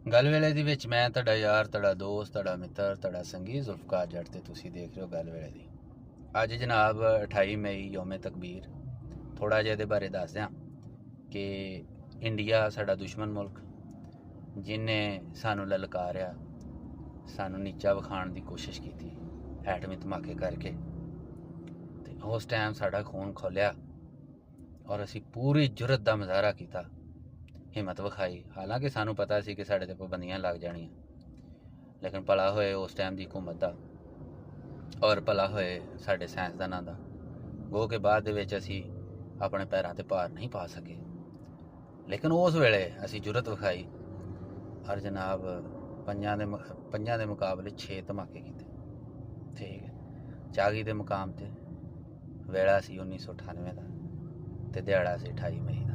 ਗੱਲ ਵੇਲੇ ਦੇ ਵਿੱਚ ਮੈਂ ਤੁਹਾਡਾ ਯਾਰ, ਤੁਹਾਡਾ ਦੋਸਤ, ਤੁਹਾਡਾ ਮਿੱਤਰ, ਤੁਹਾਡਾ ਸੰਗੀ ਜ਼ੁਲਫਕਾਰ ਜੱਟ ਤੇ ਤੁਸੀਂ ਦੇਖ ਰਹੇ ਹੋ ਗੱਲ ਵੇਲੇ ਦੀ। ਅੱਜ ਜਨਾਬ 28 ਮਈ ਯੌਮ ਤਕਬੀਰ। ਥੋੜਾ ਜਿਹਾ ਇਹਦੇ ਬਾਰੇ ਦੱਸ ਦਿਆਂ ਕਿ ਇੰਡੀਆ ਸਾਡਾ ਦੁਸ਼ਮਣ ਮੁਲਕ, ਜਿਹਨੇ ਸਾਨੂੰ ਲਲਕਾਰਿਆ, ਸਾਨੂੰ ਨੀਚਾ ਵਿਖਾਉਣ ਦੀ ਕੋਸ਼ਿਸ਼ ਕੀਤੀ ਐਟਮੀ ਧਮਾਕੇ ਕਰਕੇ, ਤੇ ਉਸ ਟਾਈਮ ਸਾਡਾ ਖੂਨ ਖੋਲਿਆ ਔਰ ਅਸੀਂ ਪੂਰੀ ਜੁਰਤ ਦਾ ਮੁਜ਼ਾਹਰਾ ਕੀਤਾ, ਹਿੰਮਤ ਵਿਖਾਈ। ਹਾਲਾਂਕਿ ਸਾਨੂੰ ਪਤਾ ਸੀ ਕਿ ਸਾਡੇ ਤੇ ਪਾਬੰਦੀਆਂ ਲੱਗ ਜਾਣੀਆਂ, ਲੇਕਿਨ ਭਲਾ ਹੋਏ ਉਸ ਟਾਈਮ ਦੀ ਹਕੂਮਤ ਦਾ ਔਰ ਭਲਾ ਹੋਏ ਸਾਡੇ ਸਾਇੰਸਦਾਨਾਂ ਦਾ। ਗੋ ਕੇ ਬਾਅਦ ਦੇ ਵਿੱਚ ਅਸੀਂ ਆਪਣੇ ਪੈਰਾਂ ਤੇ ਭਾਰ ਨਹੀਂ ਪਾ ਸਕੇ, ਲੇਕਿਨ ਉਸ ਵੇਲੇ ਅਸੀਂ ਜੁਰਤ ਵਿਖਾਈ ਔਰ ਜਨਾਬ ਪੰਜਾਂ ਦੇ ਮੁਕਾਬਲੇ 6 ਧਮਾਕੇ ਕੀਤੇ। ਠੀਕ ਹੈ, ਚਾਗੀ ਦੇ ਮੁਕਾਮ ਤੇ ਵੇਲਾ ਸੀ 1998 ਦਾ ਤੇ ਦਿਹਾੜਾ ਸੀ 28 ਮਈ ਦਾ।